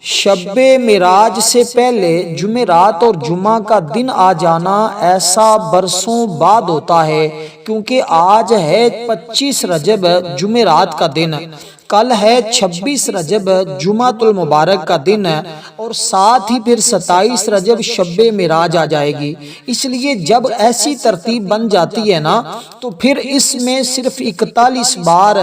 شب معراج سے پہلے جمعرات اور جمعہ کا دن آ جانا ایسا برسوں بعد ہوتا ہے، کیونکہ آج ہے 25 رجب جمعرات کا دن، کل ہے 26 رجب جمعۃ المبارک کا دن، اور ساتھ ہی پھر 27 رجب شب معراج آ جائے گی۔ اس لیے جب ایسی ترتیب بن جاتی ہے نا، تو پھر اس میں صرف 41 بار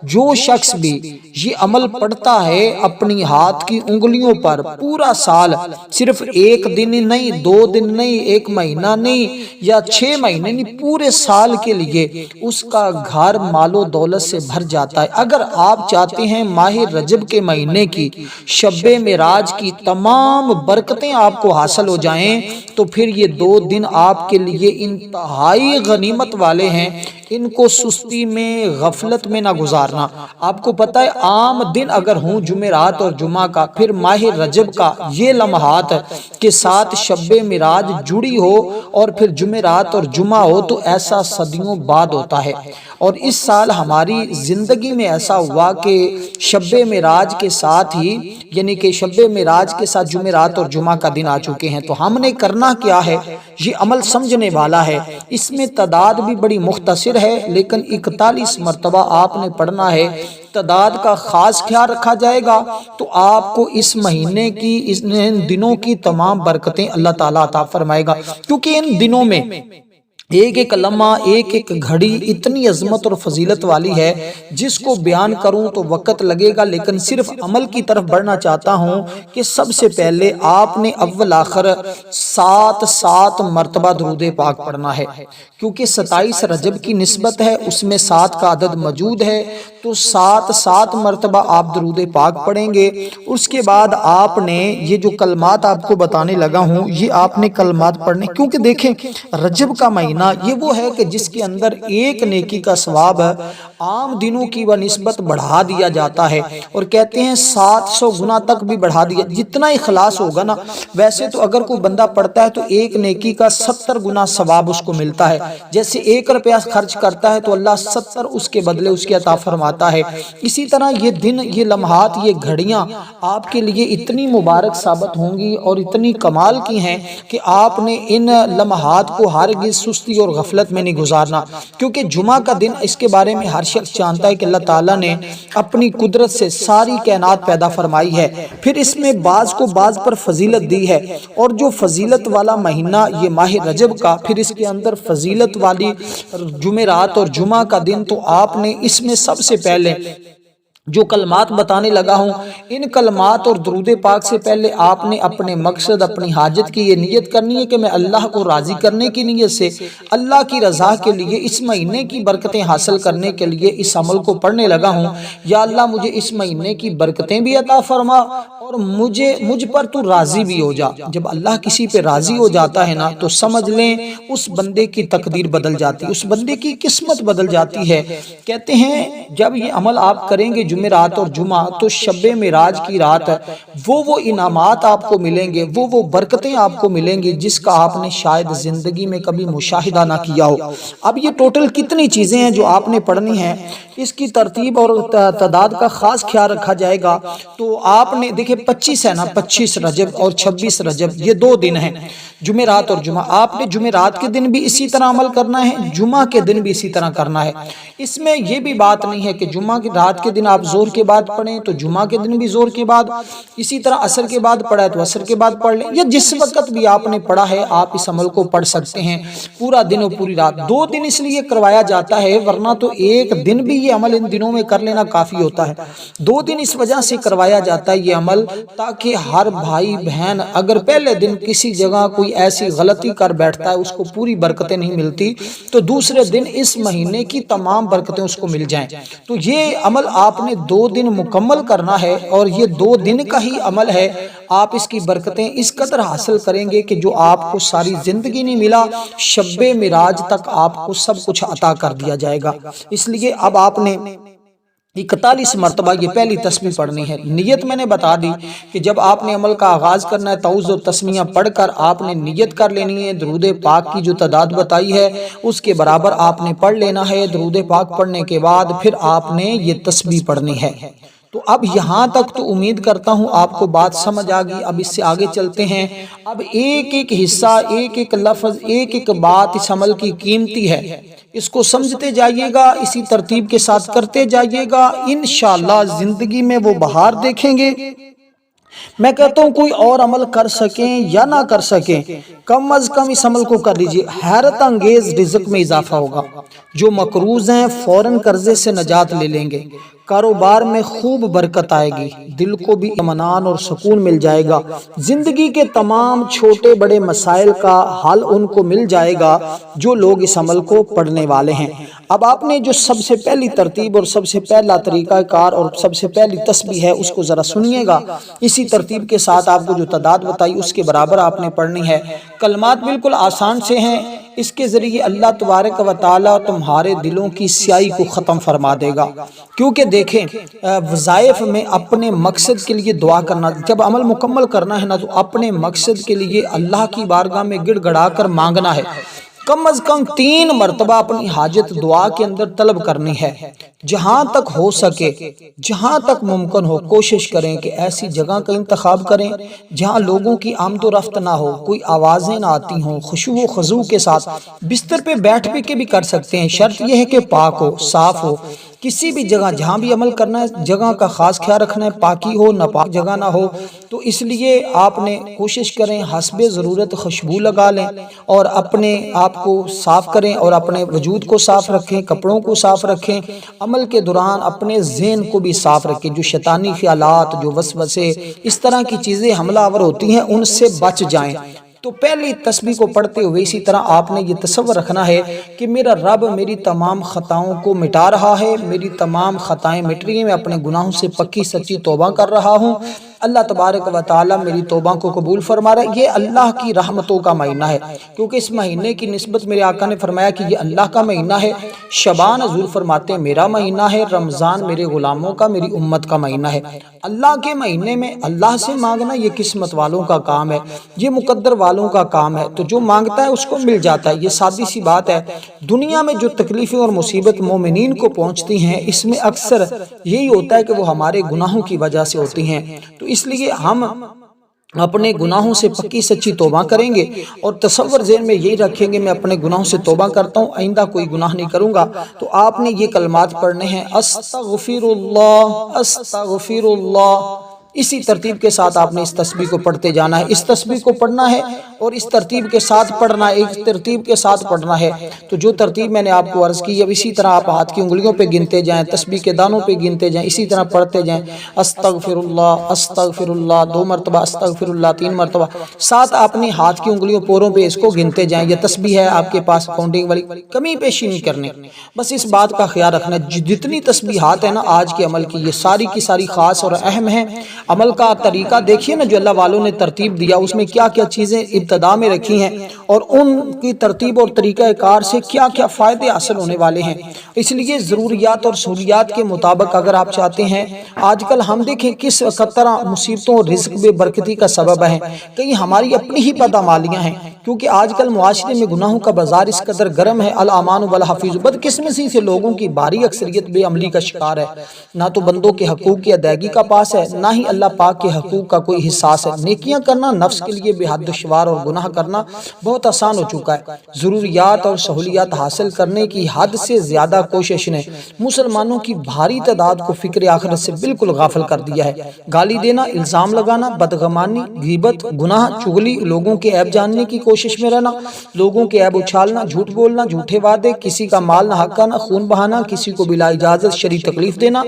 جو شخص بھی یہ عمل پڑھتا ہے اپنی ہاتھ کی انگلیوں پر پورا سال، صرف ایک دن نہیں، 2 دن نہیں، 1 مہینہ نہیں، یا 6 مہینے نہیں، پورے سال کے لیے اس کا گھر مال و دولت سے بھر جاتا ہے۔ اگر آپ چاہتے ہیں ماہ رجب کے مہینے کی شب معراج کی تمام برکتیں آپ کو حاصل ہو جائیں، تو پھر یہ 2 دن آپ کے لیے انتہائی غنیمت والے ہیں، ان کو سستی میں، غفلت میں نہ گزارنا۔ آپ کو پتہ ہے عام دن اگر ہوں جمعرات اور جمعہ کا، پھر ماہ رجب کا یہ لمحات کے ساتھ شب معراج جڑی ہو اور پھر جمعرات اور جمعہ ہو، تو ایسا صدیوں بعد ہوتا ہے۔ اور اس سال ہماری زندگی میں ایسا ہوا کہ شب معراج کے ساتھ ہی، یعنی کہ شب معراج کے ساتھ جمعرات اور جمعہ کا دن آ چکے ہیں۔ تو ہم نے کرنا کیا ہے، یہ عمل سمجھنے والا ہے۔ اس میں تعداد بھی بڑی مختصر ہے، لیکن 41 مرتبہ آپ نے پڑھنا ہے۔ تعداد کا خاص خیال رکھا جائے گا تو آپ کو اس مہینے کی، ان دنوں کی تمام برکتیں اللہ تعالیٰ عطا فرمائے گا، کیونکہ ان دنوں میں ایک ایک لمحہ، ایک ایک گھڑی اتنی عظمت اور فضیلت والی ہے، جس کو بیان کروں تو وقت لگے گا، لیکن صرف عمل کی طرف بڑھنا چاہتا ہوں کہ سب سے پہلے آپ نے اول آخر 7 مرتبہ درود پاک پڑھنا ہے، کیونکہ 27 رجب کی نسبت ہے، اس میں 7 کا عدد موجود ہے، تو 7 مرتبہ آپ درود پاک پڑھیں گے۔ اس کے بعد آپ نے یہ جو کلمات آپ کو بتانے لگا ہوں، یہ آپ نے کلمات پڑھنے، کیونکہ دیکھیں رجب کا مہینہ یہ وہ ہے کہ جس کے اندر ایک نیکی کا ثواب عام دنوں کی بنسبت بڑھا دیا جاتا ہے، اور کہتے ہیں 700 گنا تک بھی بڑھا دیا۔ جتنا اخلاص ہوگا نا، ویسے تو اگر کوئی بندہ پڑھتا ہے تو ایک نیکی کا 70 گنا ثواب اس کو ملتا ہے۔ جیسے 1 روپیہ خرچ کرتا ہے تو اللہ 70 اس کے بدلے اس کی عطا فرماتا ہے۔ اسی طرح یہ دن، یہ لمحات، یہ گھڑیاں آپ کے لیے اتنی مبارک ثابت ہوں گی اور اتنی کمال کی ہیں کہ آپ نے ان لمحات کو ہرگز سستی اور غفلت میں نہیں گزارنا، کیونکہ جمعہ کا دن، اس کے بارے میں ہر شخص جانتا ہے کہ اللہ تعالیٰ نے اپنی قدرت سے ساری کائنات پیدا فرمائی ہے، پھر اس میں بعض کو بعض پر فضیلت دی ہے، اور جو فضیلت والا مہینہ یہ ماہ رجب کا، پھر اس کے اندر فضیلت والی جمعرات اور جمعہ کا دن، تو آپ نے اس میں سب سے پہلے جو کلمات بتانے لگا ہوں، ان کلمات اور درود پاک سے پہلے آپ نے اپنے مقصد، اپنی حاجت کی یہ نیت کرنی ہے کہ میں اللہ کو راضی کرنے کی نیت سے، اللہ کی رضا کے لیے، اس مہینے کی برکتیں حاصل کرنے کے لیے اس عمل کو پڑھنے لگا ہوں۔ یا اللہ مجھے اس مہینے کی برکتیں بھی عطا فرما، اور مجھ پر تو راضی بھی ہو جا۔ جب اللہ کسی پہ راضی ہو جاتا ہے نا، تو سمجھ لیں اس بندے کی تقدیر بدل جاتی، اس بندے کی قسمت بدل جاتی ہے۔ کہتے ہیں جب یہ عمل آپ کریں گے جمعرات اور جمعہ، تو شب معراج کی رات وہ انعامات آپ کو ملیں گے، وہ برکتیں آپ کو ملیں گی جس کا آپ نے شاید زندگی میں کبھی مشاہدہ نہ کیا ہو۔ اب یہ ٹوٹل کتنی چیزیں ہیں جو آپ نے پڑھنی ہیں، اس کی ترتیب اور تعداد کا خاص خیال رکھا جائے گا۔ تو آپ نے دیکھیں 25 ہے نا، 25 رجب اور 26 رجب یہ 2 دن ہیں، جمعرات اور جمعہ۔ آپ نے جمعرات کے دن بھی اسی طرح عمل کرنا ہے، جمعہ کے دن بھی اسی طرح کرنا ہے۔ اس میں یہ بھی بات نہیں ہے کہ جمعہ کی رات کے دن آپ زور کے بعد پڑھیں تو جمعہ کے دن بھی زور کے بعد، اسی طرح عصر کے بعد پڑھا ہے تو عصر کے بعد پڑھ لیں، یا جس وقت بھی آپ نے پڑھا ہے آپ اس عمل کو پڑھ سکتے ہیں، پورا دن اور پوری رات۔ 2 دن اس لیے کروایا جاتا ہے، ورنہ تو ایک دن بھی یہ عمل ان دنوں میں کر لینا کافی ہوتا ہے۔ 2 دن اس وجہ سے کروایا جاتا ہے یہ عمل، تاکہ ہر بھائی بہن اگر پہلے دن کسی جگہ کوئی ایسی غلطی کر بیٹھتا ہے، اس کو پوری برکتیں نہیں ملتی، تو دوسرے دن اس مہینے کی تمام برکتیں اس کو مل جائیں۔ تو یہ عمل آپ نے 2 دن مکمل کرنا ہے، اور یہ 2 دن کا ہی عمل ہے۔ آپ اس کی برکتیں اس قدر حاصل کریں گے کہ جو آپ کو ساری زندگی نہیں ملا، شب معراج تک آپ کو سب کچھ عطا کر دیا جائے گا۔ اس لیے اب آپ نے 41 مرتبہ یہ پہلی تسبیح پڑھنی ہے۔ نیت میں نے بتا دی کہ جب آپ نے عمل کا آغاز کرنا ہے، تعوذ و تسمیہ پڑھ کر آپ نے نیت کر لینی ہے، درود پاک کی جو تعداد بتائی ہے اس کے برابر آپ نے پڑھ لینا ہے۔ درود پاک پڑھنے کے بعد پھر آپ نے یہ تسبیح پڑھنی ہے۔ تو اب یہاں تک تو امید کرتا ہوں آپ کو بات سمجھ آ گئی۔ اب اس سے آگے چلتے ہیں۔ اب ایک ایک حصہ، ایک ایک لفظ، ایک ایک بات اس عمل کی قیمتی ہے، اس کو سمجھتے جائیے گا، اسی ترتیب کے ساتھ کرتے جائیے گا، انشاءاللہ زندگی میں وہ بہار دیکھیں گے۔ میں کہتا ہوں کوئی اور عمل کر سکیں یا نہ کر سکیں، کم از کم اس عمل کو کر لیجئے، حیرت انگیز رزق میں اضافہ ہوگا۔ جو مقروض ہیں فوراً قرضے سے نجات لے لیں گے، کاروبار میں خوب برکت آئے گی، دل کو بھی اطمینان اور سکون مل جائے گا، زندگی کے تمام چھوٹے بڑے مسائل کا حل ان کو مل جائے گا جو لوگ اس عمل کو پڑھنے والے ہیں۔ اب آپ نے جو سب سے پہلی ترتیب اور سب سے پہلا طریقہ کار اور سب سے پہلی تسبیح ہے اس کو ذرا سنیے گا، اسی ترتیب کے ساتھ آپ کو جو تعداد بتائی اس کے برابر آپ نے پڑھنی ہے۔ کلمات بالکل آسان سے ہیں، اس کے ذریعے اللہ تبارک و تعالی تمہارے دلوں کی سیاہی کو ختم فرما دے گا۔ کیونکہ دیکھیں وظائف میں اپنے مقصد کے لیے دعا کرنا، جب عمل مکمل کرنا ہے نا تو اپنے مقصد کے لیے اللہ کی بارگاہ میں گڑ گڑا کر مانگنا ہے، کم از کم 3 مرتبہ اپنی حاجت دعا کے اندر طلب کرنی ہے۔ جہاں تک ہو سکے، جہاں تک ممکن ہو، کوشش کریں کہ ایسی جگہ کا انتخاب کریں جہاں لوگوں کی آمد و رفت نہ ہو، کوئی آوازیں نہ آتی ہوں، خشوع و خضوع کے ساتھ بستر پہ بیٹھ کے بھی کر سکتے ہیں، شرط یہ ہے کہ پاک ہو، صاف ہو۔ کسی بھی جگہ جہاں بھی عمل کرنا ہے جگہ کا خاص خیال رکھنا ہے، پاکی ہو، ناپاک جگہ نہ ہو، تو اس لیے آپ نے کوشش کریں حسب ضرورت خوشبو لگا لیں اور اپنے آپ کو صاف کریں اور اپنے وجود کو صاف رکھیں، کپڑوں کو صاف رکھیں، عمل کے دوران اپنے ذہن کو بھی صاف رکھیں، جو شیطانی خیالات، جو وسوسے، اس طرح کی چیزیں حملہ آور ہوتی ہیں ان سے بچ جائیں۔ تو پہلی تسبیح کو پڑھتے ہوئے اسی طرح آپ نے یہ تصور رکھنا ہے کہ میرا رب میری تمام خطاؤں کو مٹا رہا ہے، میری تمام خطائیں مٹ رہی ہیں، میں اپنے گناہوں سے پکی سچی توبہ کر رہا ہوں، اللہ تبارک و تعالی میری توبہ کو قبول فرما رہا ہے۔ یہ اللہ کی رحمتوں کا مہینہ ہے، کیونکہ اس مہینے کی نسبت میرے آقا نے فرمایا کہ یہ اللہ کا مہینہ ہے۔ شعبان حضور فرماتے ہیں میرا مہینہ ہے، رمضان میرے غلاموں کا، میری امت کا مہینہ ہے۔ اللہ کے مہینے میں اللہ سے مانگنا یہ قسمت والوں کا کام ہے، یہ مقدر والوں کا کام ہے، تو جو مانگتا ہے اس کو مل جاتا ہے۔ یہ سادی سی بات ہے۔ دنیا میں جو تکلیفیں اور مصیبت مومنین کو پہنچتی ہیں اس میں اکثر یہی ہوتا ہے کہ وہ ہمارے گناہوں کی وجہ سے ہوتی ہیں، تو اس لیے ہم اپنے گناہوں سے پکی سچی توبہ کریں گے اور تصور ذہن میں یہی رکھیں گے میں اپنے گناہوں سے توبہ کرتا ہوں، آئندہ کوئی گناہ نہیں کروں گا۔ تو آپ نے یہ کلمات پڑھنے ہیں، استغفر اللہ استغفر اللہ، اسی ترتیب کے ساتھ آپ نے اس تسبیح کو پڑھتے جانا ہے، اس تسبیح کو پڑھنا ہے اور اس ترتیب کے ساتھ پڑھنا ہے، ایک ترتیب کے ساتھ پڑھنا ہے۔ تو جو ترتیب میں نے آپ کو عرض کی اب اسی طرح آپ ہاتھ کی انگلیوں پہ گنتے جائیں، تسبیح کے دانوں پہ گنتے جائیں، اسی طرح پڑھتے جائیں، استغفر اللہ 2 مرتبہ، استغفر اللہ 3 مرتبہ، ساتھ اپنی ہاتھ کی انگلیوں پوروں پہ اس کو گنتے جائیں۔ یہ تسبیح ہے آپ کے پاس کاؤنٹنگ والی، کمی پیشی نہیں کرنے، بس اس بات کا خیال رکھنا ہے جتنی تسبیحات ہیں نا آج کے عمل کی یہ ساری کی ساری خاص اور اہم ہیں۔ عمل کا طریقہ دیکھیے نا جو اللہ والوں نے ترتیب دیا، اس میں کیا کیا چیزیں ابتدا میں رکھی ہیں اور ان کی ترتیب اور طریقہ کار سے کیا کیا فائدے حاصل ہونے والے ہیں۔ اس لیے ضروریات اور سہولیات کے مطابق اگر آپ چاہتے ہیں، آج کل ہم دیکھیں کس طرح مصیبتوں اور رزق بے برکتی کا سبب ہے، کہیں ہماری اپنی ہی بدعمالیاں ہیں، کیونکہ آج کل معاشرے میں گناہوں کا بازار اس قدر گرم ہے، الامان والحفیظ، بدقسمتی سے لوگوں کی بھاری اکثریت بے عملی کا شکار ہے، نہ تو بندوں کے حقوق کی ادائیگی کا پاس ہے، نہ ہی اللہ پاک کے حقوق کا کوئی حساس ہے۔ نیکیاں کرنا نفس کے لیے بے حد دشوار اور گناہ کرنا بہت آسان ہو چکا ہے۔ ضروریات اور سہولیات حاصل کرنے کی حد سے زیادہ کوشش نے مسلمانوں کی بھاری تعداد کو فکر آخرت سے بالکل غافل کر دیا ہے۔ گالی دینا، الزام لگانا، بدگمانی، غیبت، گناہ، چغلی، لوگوں کے عیب جاننے کی کوشش میں رہنا، لوگوں کے عیب اچھالنا، جھوٹ بولنا، جھوٹے وعدے، کسی کا مال نہ حق کرنا، خون بہانا، کسی کو بلا اجازت شرعی تکلیف دینا،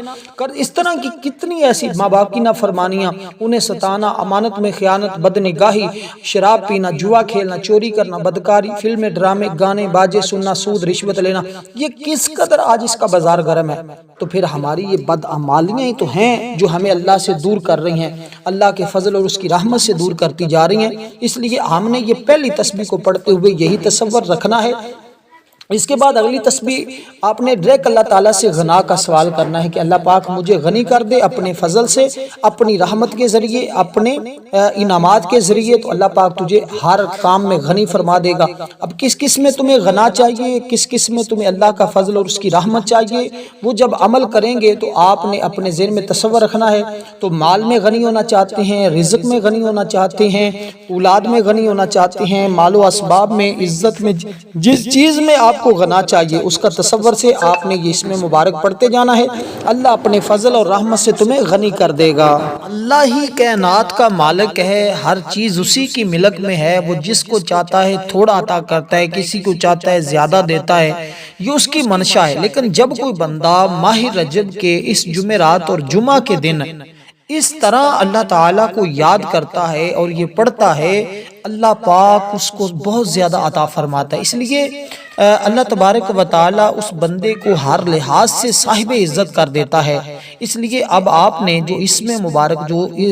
اس طرح کی کتنی ایسی ماں باپ کی نافرمانیاں، انہیں ستانا، امانت میں خیانت، بدنگاہی، شراب پینا، جوا کھیلنا، چوری کرنا، بدکاری، فلمیں، ڈرامے، گانے، باجے سننا، سود، رشوت لینا، یہ کس قدر آج اس کا بازار گرم ہے۔ تو پھر ہماری یہ بدعمالیاں ہی تو ہیں جو ہمیں اللہ سے دور کر رہی ہیں، اللہ کے فضل اور اس کی رحمت سے دور کرتی جا رہی ہیں۔ اس لیے ہم نے یہ پہلی تسبیح کو پڑھتے ہوئے یہی تصور رکھنا ہے اس کے بعد اگلی تسبیح آپ نے ڈائریکٹ اللہ تعالیٰ سے غنا کا سوال کرنا ہے کہ اللہ پاک مجھے غنی کر دے اپنے فضل سے، اپنی رحمت کے ذریعے، اپنے انعامات کے ذریعے، تو اللہ پاک تجھے ہر کام میں غنی فرما دے گا۔ اب کس کس میں تمہیں غنا چاہیے، کس کس میں تمہیں اللہ کا فضل اور اس کی رحمت چاہیے، وہ جب عمل کریں گے تو آپ نے اپنے ذہن میں تصور رکھنا ہے۔ تو مال میں غنی ہونا چاہتے ہیں، رزق میں غنی ہونا چاہتے ہیں، اولاد میں غنی ہونا چاہتے ہیں، مال و اسباب میں، عزت میں، جس چیز میں آپ کو غنا چاہیے اس کا تصور سے آپ نے یہ اسم مبارک پڑھتے جانا ہے۔ اللہ اپنے فضل اور رحمت سے تمہیں غنی کر دے گا۔ اللہ ہی کائنات کا مالک ہے، ہر چیز اسی کی ملک میں ہے، وہ جس کو چاہتا ہے تھوڑا عطا کرتا ہے، کسی کو چاہتا ہے زیادہ دیتا ہے، یہ اس کی منشا ہے۔ لیکن جب کوئی بندہ ماہ رجب کے اس جمعرات اور جمعہ کے دن اس طرح اللہ تعالیٰ کو یاد کرتا ہے اور یہ پڑھتا ہے، اللہ پاک اس کو بہت زیادہ عطا فرماتا ہے۔ اس لیے اللہ تبارک و تعالیٰ اس بندے کو ہر لحاظ سے صاحب عزت کر دیتا ہے۔ اس لیے اب آپ نے جو اسم مبارک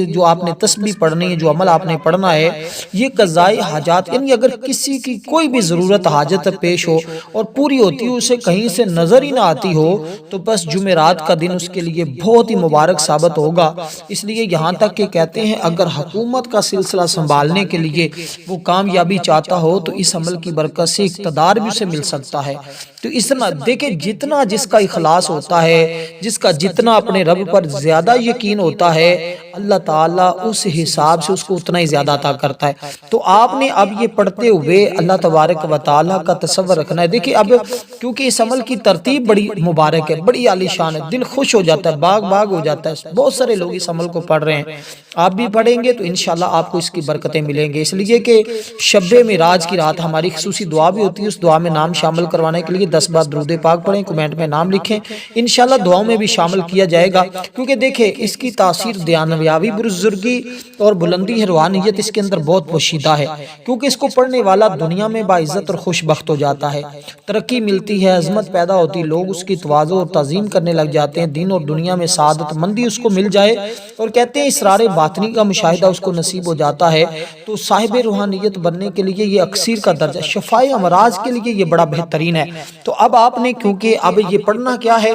جو آپ نے تسبیح پڑھنی ہے، جو عمل آپ نے پڑھنا ہے، یہ قضائی حاجات، یعنی اگر کسی کی کوئی بھی ضرورت حاجت پیش ہو اور پوری ہوتی ہو، اسے کہیں سے نظر ہی نہ آتی ہو، تو بس جمعرات کا دن اس کے لیے بہت ہی مبارک ثابت ہوگا۔ اس لیے یہاں تک کہ کہتے ہیں اگر حکومت کا سلسلہ سنبھالنے کے لیے وہ کامیابی چاہتا ہو تو اس عمل کی برکت سے اقتدار بھی اسے مل سکتا ہے۔ تو اس طرح دیکھیں، جتنا جس کا اخلاص ہوتا ہے، جس کا جتنا اپنے رب پر زیادہ یقین ہوتا ہے، اللہ تعالیٰ اس حساب سے اس کو اتنا ہی زیادہ عطا کرتا ہے۔ تو آپ نے اب یہ پڑھتے ہوئے اللہ تبارک و تعالیٰ کا تصور رکھنا ہے۔ دیکھیں اب کیونکہ اس عمل کی ترتیب بڑی مبارک ہے، بڑی عالی شان ہے، دل خوش ہو جاتا ہے، باغ باغ ہو جاتا ہے۔ بہت سارے لوگ اس عمل کو پڑھ رہے ہیں، آپ بھی پڑھیں گے تو انشاءاللہ آپ کو اس کی برکتیں ملیں گے۔ اس لیے کہ شب معراج کی رات ہماری خصوصی دعا بھی ہوتی ہے، اس دعا میں نام شامل کروانے کے لیے 10 بار درود پاک پڑھیں، کمنٹ میں نام لکھیں، انشاءاللہ دعاؤں میں بھی شامل کیا جائے گا۔ کیونکہ دیکھیں اس کی تاثیر دیانویابی، بزرگی اور بلندی روحانیت اس کے اندر بہت پوشیدہ ہے، کیونکہ اس کو پڑھنے والا دنیا میں باعزت اور خوش بخت ہو جاتا ہے، ترقی ملتی ہے، عظمت پیدا ہوتی، لوگ اس کی تواضع اور تعظیم کرنے لگ جاتے ہیں، دین اور دنیا میں سعادت مندی اس کو مل جائے، اور کہتے ہیں اسرار باطنی کا مشاہدہ اس کو نصیب ہو جاتا ہے۔ تو صاحب روحانیت بننے کے لیے یہ اکثیر کا درجہ، شفاء امراض کے لیے یہ بڑا بہترین ہے۔ تو اب آپ نے کیونکہ اب یہ پڑھنا کیا ہے،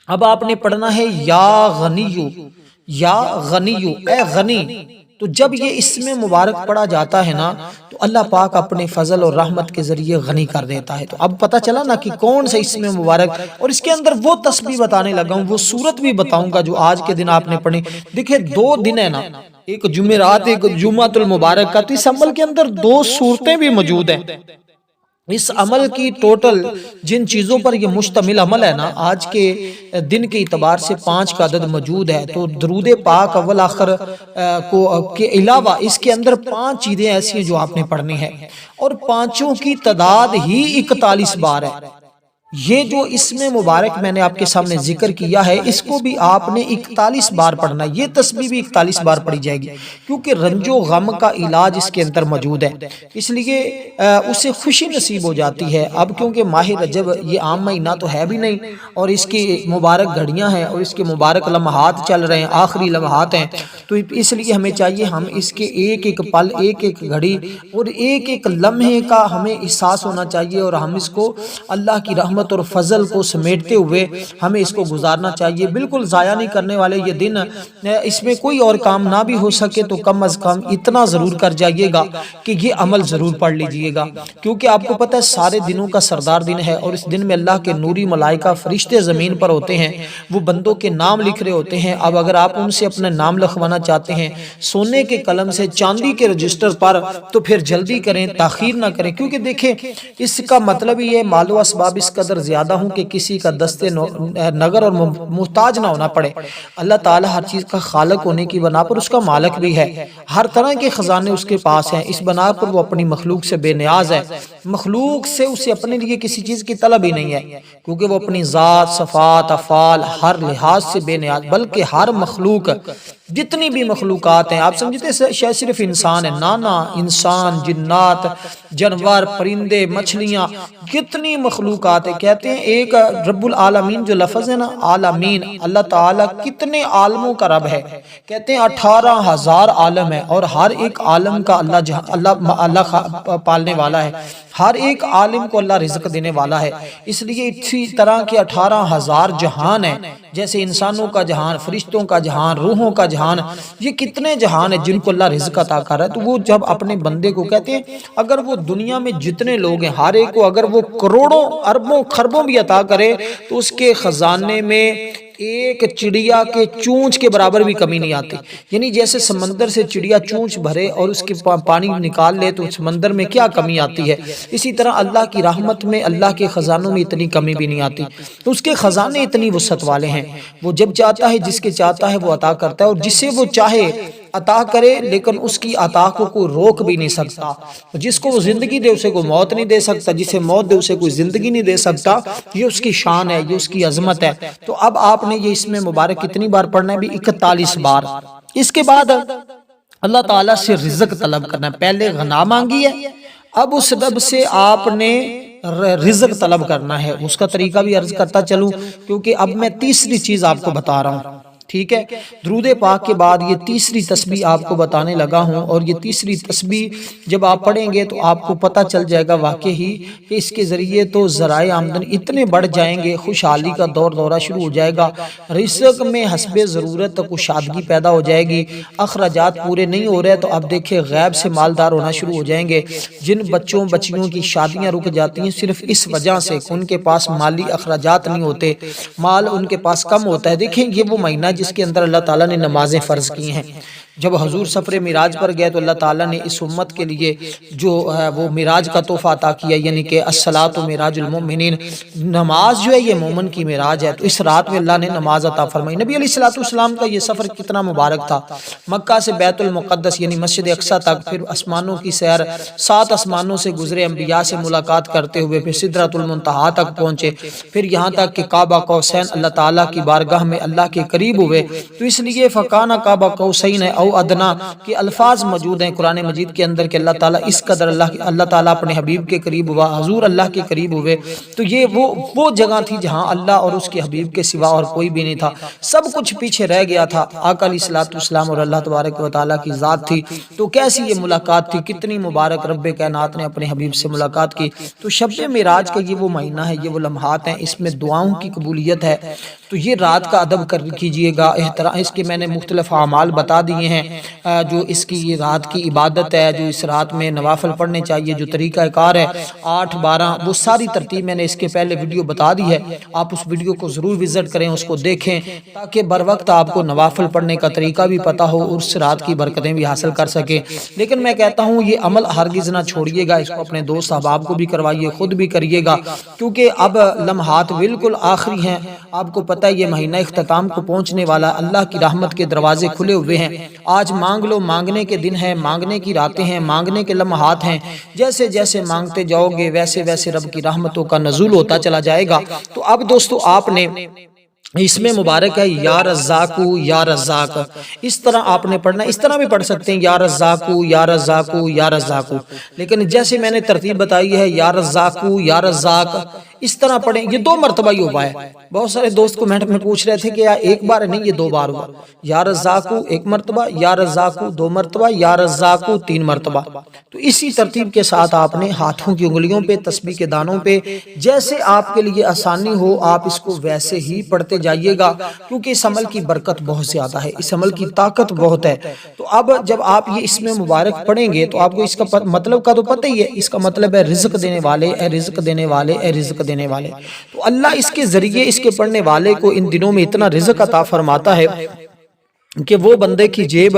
اب آپ نے پڑھنا ہے یا غنیو، یا غنیو، اے غنی۔ تو جب یہ اسم مبارک پڑھا جاتا ہے نا تو اللہ پاک اپنے فضل اور رحمت کے ذریعے غنی کر دیتا ہے۔ تو اب پتہ چلا نا کہ کون سا اسم مبارک، اور اس کے اندر وہ تسبیح بتانے لگا ہوں، وہ سورت بھی بتاؤں گا جو آج کے دن آپ نے پڑھی۔ دیکھیں 2 دن ہے نا، ایک جمعرات، ایک جمعۃ المبارک کا، تو اس عمل کے اندر 2 صورتیں بھی موجود ہیں۔ اس عمل کی ٹوٹل جن چیزوں پر یہ مشتمل عمل ہے نا، آج کے دن کے اعتبار سے 5 کا عدد موجود ہے۔ تو درود پاک اول آخر کے علاوہ اس کے اندر 5 چیزیں ایسی ہیں جو آپ نے پڑھنی ہے، اور 5 کی تعداد ہی 41 بار ہے۔ یہ جو اسم مبارک میں نے آپ کے سامنے ذکر کیا ہے، اس کو بھی آپ نے 41 بار پڑھنا ہے، یہ تسبیح بھی 41 بار پڑھی جائے گی، کیونکہ رنج و غم کا علاج اس کے اندر موجود ہے، اس لیے اسے خوشی نصیب ہو جاتی ہے۔ اب کیونکہ ماہ رجب یہ عام مہینہ تو ہے بھی نہیں، اور اس کی مبارک گھڑیاں ہیں اور اس کے مبارک لمحات چل رہے ہیں، آخری لمحات ہیں، تو اس لیے ہمیں چاہیے ہم اس کے ایک ایک پل، ایک ایک گھڑی اور ایک ایک لمحے کا ہمیں احساس ہونا چاہیے، اور ہم اس کو اللہ کی رحمت اور فضل کو سمیٹتے ہوئے ہمیں اس کو گزارنا چاہیے، بالکل ضائع نہیں کرنے والے یہ دن۔ اس میں کوئی اور کام نہ بھی ہو سکے تو کم از کم اتنا ضرور کر جائیے گا کہ یہ عمل ضرور پڑھ لیجئے گا، کیونکہ آپ کو پتہ ہے سارے دنوں کا سردار دن ہے، اور اس دن میں اللہ کے نوری ملائکہ فرشتے زمین پر ہوتے ہیں، وہ بندوں کے نام لکھ رہے ہوتے ہیں۔ اب اگر آپ ان سے اپنے نام لکھوانا چاہتے ہیں سونے کے قلم سے، چاندی کے رجسٹر پر، تو پھر جلدی کریں، تاخیر نہ کریں، کیونکہ دیکھیں اس کا مطلب یہ مال و اسباب اس قدر زیادہ ہوں کہ کسی کا دستے نگر اور محتاج نہ ہونا پڑے۔ اللہ تعالیٰ ہر چیز کا خالق ہونے کی بنا پر اس کا مالک بھی ہے، ہر طرح کے خزانے اس کے پاس ہیں، اس بنا پر وہ اپنی مخلوق سے بے نیاز ہے، مخلوق سے اسے اپنے لیے کسی چیز کی طلب ہی نہیں ہے، کیونکہ وہ اپنی ذات، صفات، افعال ہر لحاظ سے بے نیاز، بلکہ ہر مخلوق، جتنی بھی مخلوقات ہیں، آپ سمجھتے شاید صرف انسان ہے، نانا انسان، جنات، جانور، پرندے، مچھلیاں، کتنی مخلوقات ہیں۔ کہتے ہیں ایک رب العالمین جو لفظ ہے نا، عالمین، اللہ تعالیٰ کتنے عالموں کا رب ہے، کہتے ہیں 18,000 عالم ہے، اور ہر ایک عالم کا اللہ پالنے والا ہے۔ ہر ایک عالم کو اللہ رزق دینے والا ہے، اس لیے اسی طرح کے 18,000 جہان ہیں، جیسے انسانوں کا جہان، فرشتوں کا جہان، روحوں کا جہان، یہ کتنے جہان ہیں جن کو اللہ رزق عطا کر رہا ہے۔ تو وہ جب اپنے بندے کو کہتے ہیں اگر وہ دنیا میں جتنے لوگ ہیں ہر ایک کو اگر وہ کروڑوں اربوں خربوں بھی عطا کرے تو اس کے خزانے میں ایک چڑیا کے چونچ کے برابر بھی کمی نہیں آتی۔ یعنی جیسے سمندر سے چڑیا چونچ بھرے اور اس کے پانی نکال لے تو سمندر میں کیا کمی آتی ہے، اسی طرح اللہ کی رحمت میں، اللہ کے خزانوں میں اتنی کمی بھی نہیں آتی۔ تو اس کے خزانے اتنی وسعت والے ہیں، وہ جب چاہتا ہے جس کے چاہتا ہے وہ عطا کرتا ہے، اور جسے وہ چاہے عطا کرے، لیکن اس کی عطا کو کوئی روک بھی نہیں سکتا۔ جس کو وہ زندگی دے اسے کوئی موت نہیں دے سکتا، جسے موت دے اسے کوئی زندگی نہیں دے سکتا۔ یہ اس کی شان ہے، یہ اس کی عظمت ہے۔ تو اب آپ نے یہ اس میں مبارک کتنی بار پڑھنا ہے بھی؟ 41 بار۔ اس کے بعد اللہ تعالیٰ سے رزق طلب کرنا ہے۔ پہلے غنا مانگی ہے، اب اس رب سے آپ نے رزق طلب کرنا ہے۔ اس کا طریقہ بھی عرض کرتا چلوں، کیونکہ اب میں تیسری چیز آپ کو بتا رہا ہوں، ٹھیک ہے؟ درود پاک کے بعد یہ تیسری تسبیح آپ کو بتانے لگا ہوں، اور یہ تیسری تسبیح جب آپ پڑھیں گے تو آپ کو پتہ چل جائے گا واقعی کہ اس کے ذریعے تو ذرائع آمدن اتنے بڑھ جائیں گے، خوشحالی کا دورہ شروع ہو جائے گا، رزق میں حسب ضرورت کشادگی پیدا ہو جائے گی، اخراجات پورے نہیں ہو رہے تو اب دیکھیں غیب سے مالدار ہونا شروع ہو جائیں گے۔ جن بچوں بچیوں کی شادیاں رک جاتی ہیں صرف اس وجہ سے کہ ان کے پاس مالی اخراجات نہیں ہوتے، مال ان کے پاس کم ہوتا ہے۔ دیکھیں یہ وہ مہینہ جس کے اندر اللہ تعالیٰ نے نمازیں فرض کی ہیں۔ جب حضور سفر معراج پر گئے تو اللہ تعالیٰ نے اس امت کے لیے جو وہ معراج کا تحفہ عطا کیا، یعنی کہ الصلاۃ معراج المؤمنین، نماز جو ہے یہ مومن کی معراج ہے۔ تو اس رات میں اللہ نے نماز عطا فرمائی۔ نبی علیہ الصلوۃ والسلام کا یہ سفر کتنا مبارک تھا، مکہ سے بیت المقدس یعنی مسجد اقصیٰ تک، پھر آسمانوں کی سیر، 7 آسمانوں سے گزرے، انبیاء سے ملاقات کرتے ہوئے پھر سدرۃ المنتہا تک پہنچے، پھر یہاں تک کہ کعبہ قوسین اللہ تعالیٰ کی بارگاہ میں اللہ کے قریب ہوئے۔ تو اس لیے فکانہ کعبہ قوسین او ادنا کے الفاظ موجود ہیں قرآن مجید کے اندر کہ اللہ تعالیٰ اس قدر اللہ تعالیٰ اپنے حبیب کے قریب ہوا، حضور اللہ کے قریب ہوئے۔ تو یہ وہ جگہ تھی جہاں اللہ اور اس کے حبیب کے سوا اور کوئی بھی نہیں تھا، سب کچھ پیچھے رہ گیا تھا، آقا علیہ الصلوۃ والسلام اور اللہ تبارک و تعالیٰ کی ذات تھی۔ تو کیسی یہ ملاقات تھی، کتنی مبارک رب کائنات نے اپنے حبیب سے ملاقات کی۔ تو شب معراج کا یہ وہ مہینہ ہے، یہ وہ لمحات ہیں، اس میں دعاؤں کی قبولیت ہے۔ تو یہ رات کا ادب کیجئے گا، احترام، اس کے میں نے مختلف اعمال بتا دیے ہیں، جو اس کی یہ رات کی عبادت ہے، جو اس رات میں نوافل پڑھنے چاہیے، جو طریقہ کار ہے 8 12 وہ ساری ترتیب میں نے اس کے پہلے ویڈیو بتا دی ہے۔ آپ اس ویڈیو کو ضرور وزٹ کریں، اس کو دیکھیں تاکہ بر وقت آپ کو نوافل پڑھنے کا طریقہ بھی پتہ ہو اور اس رات کی برکتیں بھی حاصل کر سکیں۔ لیکن میں کہتا ہوں یہ عمل ہرگز نہ چھوڑیے گا، اس کو اپنے دوست احباب کو بھی کروائیے، خود بھی کریے گا، کیونکہ اب لمحات بالکل آخری ہیں۔ آپ کو پتہ ہے یہ مہینہ اختتام کو پہنچنے والا، اللہ کی رحمت کے دروازے کھلے ہوئے ہیں۔ آج مانگ لو، مانگنے کے دن ہیں، مانگنے کی راتیں ہیں، مانگنے کے لمحات ہیں۔ جیسے جیسے مانگتے جاؤ گے ویسے ویسے رب کی رحمتوں کا نزول ہوتا چلا جائے گا۔ تو اب دوستو آپ نے اس میں مبارک ہے یا رزاقو یا رزاق، اس طرح آپ نے پڑھنا ہے۔ اس طرح بھی پڑھ سکتے ہیں یا رزاقو یا رزاقو یا رزاقو، لیکن جیسے میں نے ترتیب بتائی ہے یا رزاقو یا رزاق، اس طرح پڑھیں۔ یہ 2 مرتبہ ہی ہوا ہے۔ بہت سارے دوست کمنٹ میں پوچھ رہے تھے کہ یا ایک بار نہیں، یہ 2 بار ہوا، یا رزاقو 1 مرتبہ، یا رزاقو 2 مرتبہ، یا رزاقو 3 مرتبہ۔ تو اسی ترتیب کے ساتھ آپ نے ہاتھوں کی انگلیوں پہ، تسبیح کے دانوں پہ، جیسے آپ کے لیے آسانی ہو آپ اس کو ویسے ہی پڑھتے جائیے گا، کیونکہ اس عمل کی برکت بہت زیادہ ہے، اس عمل کی طاقت بہت ہے۔ تو اب جب آپ یہ اس میں مبارک پڑھیں گے تو آپ کو اس کا مطلب کا تو پتہ ہی ہے، اس کا مطلب ہے رزق دینے والے، اے رزق دینے والے، اے رزق دینے والے۔ تو اللہ اس کے ذریعے اس کے پڑھنے والے کو ان دنوں میں اتنا رزق عطا فرماتا ہے کہ وہ بندے کی جیب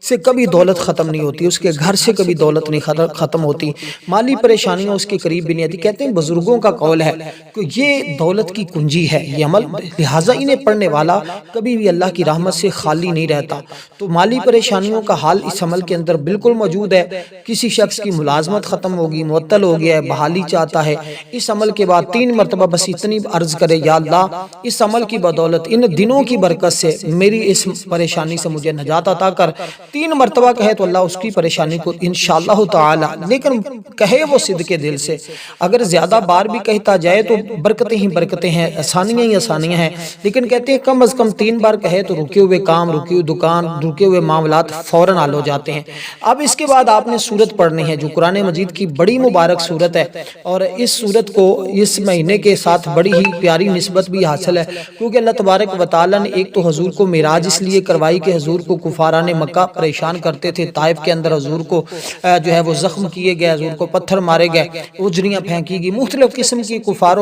سے کبھی دولت ختم نہیں ہوتی، اس کے گھر سے کبھی دولت نہیں ختم ہوتی، مالی پریشانیاں اس کے قریب بھی نہیں آتی۔ کہتے ہیں بزرگوں کا قول ہے کہ یہ دولت کی کنجی ہے یہ عمل، لہٰذا انہیں پڑھنے والا کبھی بھی اللہ کی رحمت سے خالی نہیں رہتا۔ تو مالی پریشانیوں کا حال اس عمل کے اندر بالکل موجود ہے۔ کسی شخص کی ملازمت ختم ہوگی، معطل ہو گیا ہے، بحالی چاہتا ہے، اس عمل کے بعد 3 مرتبہ بس اتنی عرض کرے یا اللہ اس عمل کی بدولت ان دنوں کی برکت سے میری اس پریشانی پریشانی سے مجھے نجات عطا کر۔ 3 مرتبہ کہے تو اللہ اس کی پریشانی کو انشاءاللہ تعالی، لیکن کہے وہ صدق دل سے۔ اگر زیادہ بار بھی کہتا جائے تو برکتیں ہی برکتیں ہیں، آسانیاں ہی آسانیاں ہیں، لیکن کہتے ہیں کم از کم 3 بار کہے تو رکے ہوئے کام، رکے ہوئے دکان، رکے ہوئے معاملات فوراً حل ہو جاتے ہیں۔ اب اس کے بعد آپ نے سورت پڑھنی ہے جو قرآن مجید کی بڑی مبارک سورت ہے، اور اس سورت کو اس مہینے کے ساتھ بڑی ہی پیاری نسبت بھی حاصل ہے، کیونکہ اللہ تبارک و تعالیٰ نے ایک تو حضور کو معراج اس لیے کروائی کہ حضور کو کفاران مکہ پریشان کرتے تھے، طائف کے اندر حضور کو جو ہے وہ زخم کیے گئے، حضور کو پتھر مارے گئے، اجریاں پھینکی گئی، مختلف قسم کی کفار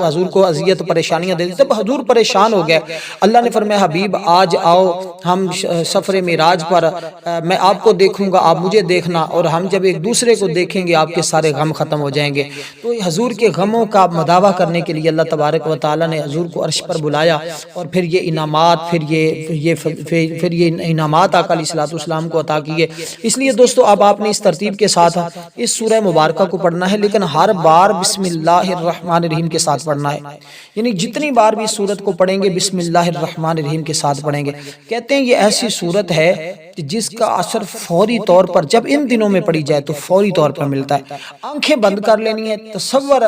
حضور کو اذیت پریشانیاں دیتے، تب حضور پریشان ہو گئے۔ اللہ نے فرمایا حبیب آج آؤ ہم سفر معراج پر، میں آپ کو دیکھوں گا، آپ مجھے دیکھنا، اور ہم جب ایک دوسرے کو دیکھیں گے آپ کے سارے غم ختم ہو جائیں گے۔ تو حضور کے غموں کا مداوع کرنے کے لیے اللہ تبارک و تعالیٰ نے حضور کو عرش پر بلایا، اور پھر یہ انعامات پھر یہ انعامات آقا علیہ الصلوۃ والسلام کو عطا کیے۔ اس لیے دوستو اب آپ نے اس ترتیب کے ساتھ اس سورہ مبارکہ کو پڑھنا ہے، لیکن ہر بار بسم اللہ الرحمن الرحیم کے ساتھ پڑھنا ہے، یعنی جتنی بار بھی اس سورت کو پڑھیں گے بسم اللہ الرحمن الرحیم کے ساتھ پڑھیں گے۔ کہتے ہیں یہ ایسی سورت ہے جس کا اثر فوری طور پر جب ان دنوں میں پڑھی جائے تو فوری طور پر ملتا ہے۔ آنکھیں بند کر لینی ہے، تصور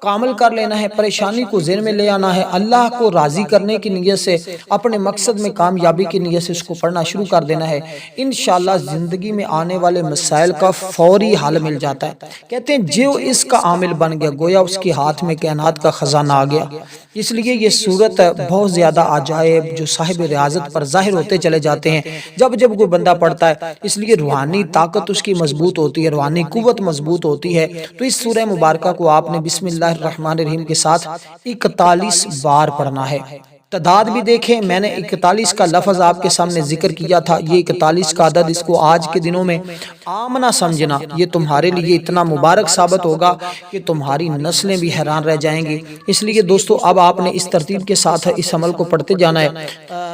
کامل کر لینا ہے، پریشانی کو ذہن میں لے آنا ہے، اللہ کو راضی کرنے کی نیت سے، اپنے مقصد میں کامیابی کی نیت سے اس کو پڑھنا شروع کر دینا ہے۔ انشاءاللہ زندگی میں آنے والے مسائل کا فوری حل مل جاتا ہے۔ کہتے ہیں جو اس کا عامل بن گیا گویا اس کے ہاتھ میں کائنات کا خزانہ آ گیا۔ اس لیے یہ صورت بہت زیادہ عجائب جو صاحب ریاضت پر ظاہر ہوتے چلے جاتے ہیں جب کوئی بندہ پڑھتا ہے، اس لیے روحانی طاقت اس کی مضبوط ہوتی ہے، روحانی قوت مضبوط ہوتی ہے۔ تو اس سورہ مبارکہ کو آپ نے بسم اللہ الرحمن الرحیم کے ساتھ 41 بار پڑھنا ہے۔ تعداد بھی دیکھیں، میں نے 41 کا لفظ آپ کے سامنے ذکر کیا تھا، یہ 41 کا عدد اس کو آج کے دنوں میں عام نہ سمجھنا، یہ تمہارے لیے اتنا مبارک ثابت ہوگا کہ تمہاری نسلیں بھی حیران رہ جائیں گی۔ اس لیے دوستو اب آپ نے اس ترتیب کے ساتھ اس عمل کو پڑھتے جانا ہے۔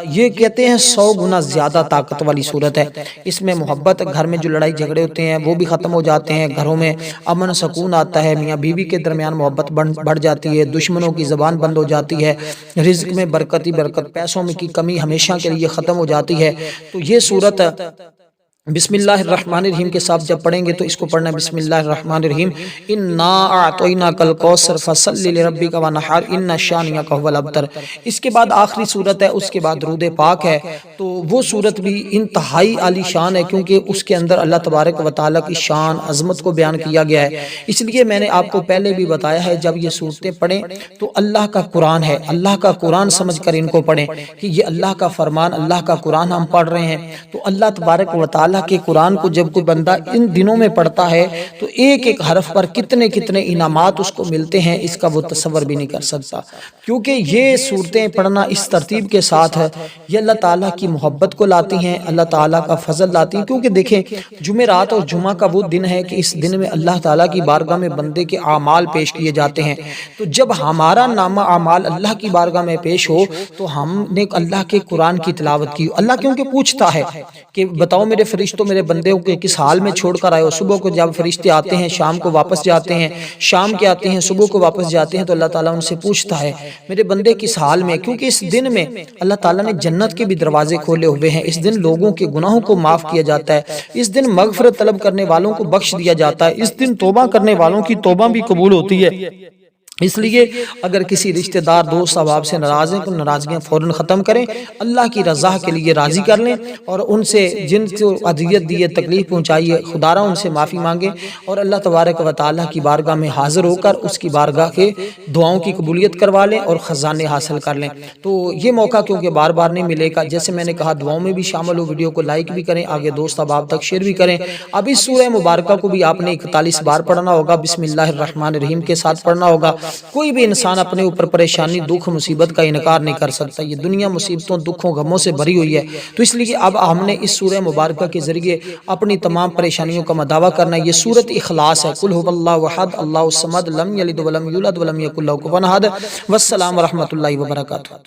یہ کہتے ہیں 100 گنا زیادہ طاقت والی صورت ہے۔ اس میں محبت، گھر میں جو لڑائی جھگڑے ہوتے ہیں وہ بھی ختم ہو جاتے ہیں، گھروں میں امن سکون آتا ہے، میاں بیوی کے درمیان محبت بڑھ جاتی ہے، دشمنوں کی زبان بند ہو جاتی ہے، رزق میں برکت ہی برکت، پیسوں میں کی کمی ہمیشہ کے لیے ختم ہو جاتی ہے۔ تو یہ صورت بسم اللہ الرحمن الرحیم کے ساتھ جب پڑھیں گے تو اس کو پڑھنا ہے بسم اللہ الرحمن الرحیم، انا اعطیناک الکوثر فصلی لربک وانحر ان شانئک هو الابتر۔ اس کے بعد آخری صورت ہے، اس کے بعد درود پاک ہے۔ تو وہ صورت بھی انتہائی عالی شان ہے، کیونکہ اس کے اندر اللہ تبارک و تعالیٰ کی شان عظمت کو بیان کیا گیا ہے۔ اس لیے میں نے آپ کو پہلے بھی بتایا ہے جب یہ صورتیں پڑھیں تو اللہ کا قرآن ہے، اللہ کا قرآن سمجھ کر ان کو پڑھیں کہ یہ اللہ کا فرمان، اللہ کا قرآن ہم پڑھ رہے ہیں۔ تو اللہ تبارک و تعالیٰ کے قرآن کو جب کوئی بندہ ان دنوں میں پڑھتا ہے تو ایک ایک حرف پر کتنے کتنے انعامات اس کو ملتے ہیں، اس کا وہ تصور بھی نہیں کر سکتا۔ کیونکہ یہ صورتیں پڑھنا اس ترتیب کے ساتھ ہے، یہ اللہ تعالیٰ کی محبت کو لاتی ہیں، اللہ تعالیٰ کا فضل لاتی ہیں۔ کیونکہ دیکھیں جمعرات اور جمعہ کا وہ دن ہے کہ اس دن میں اللہ تعالیٰ کی بارگاہ میں بندے کے اعمال پیش کیے جاتے ہیں۔ تو جب ہمارا نامہ اعمال اللہ کی بارگاہ میں پیش ہو تو ہم نے اللہ کے قرآن کی تلاوت کی، اللہ کیونکہ پوچھتا ہے کہ بتاؤ میرے فرشتوں میرے بندوں کے کس حال میں چھوڑ کر آئے ہو۔ صبح کو جب فرشتے آتے ہیں شام کو واپس جاتے ہیں، شام کے آتے ہیں صبح کو واپس جاتے ہیں، تو اللہ تعالیٰ ان سے پوچھتا ہے میرے بندے کس حال میں، کیونکہ اس دن میں اللہ تعالیٰ نے جنت کے بھی دروازے کھولے ہوئے ہیں۔ اس دن لوگوں کے گناہوں کو معاف کیا جاتا ہے، اس دن مغفرت طلب کرنے والوں کو بخش دیا جاتا ہے، اس دن توبہ کرنے والوں کی توبہ بھی قبول ہوتی ہے۔ اس لیے اگر کسی رشتہ دار دوست احباب سے ناراض ہیں تو ناراضگیاں فوراً ختم کریں، اللہ کی رضا کے لیے راضی کر لیں، اور ان سے جن کو اذیت دی ہے تکلیف پہنچائی ہے خدا را ان سے معافی مانگیں، اور اللہ تبارک و تعالیٰ کی بارگاہ میں حاضر ہو کر اس کی بارگاہ کے دعاؤں کی قبولیت کروا لیں اور خزانے حاصل کر لیں۔ تو یہ موقع کیونکہ بار بار نہیں ملے گا، جیسے میں نے کہا دعاؤں میں بھی شامل ہو، ویڈیو کو لائک بھی کریں، آگے دوست احباب تک شیئر بھی کریں۔ اب اس سورہ مبارکہ کو بھی آپ نے 41 بار پڑھنا ہوگا، بسم اللہ الرحمن الرحیم کے ساتھ پڑھنا ہوگا۔ کوئی بھی انسان اپنے اوپر پریشانی دکھ مصیبت کا انکار نہیں کر سکتا، یہ دنیا مصیبتوں دکھوں غموں سے بھری ہوئی ہے۔ تو اس لیے اب ہم نے اس سورہ مبارکہ کے ذریعے اپنی تمام پریشانیوں کا مداوع کرنا ہے۔ یہ سورت اخلاص ہے، قل هو اللہ احد اللہ الصمد لم یلد ولم یولد ولم یکن لہ کفوا احد۔ والسلام ورحمۃ اللہ وبرکاتہ۔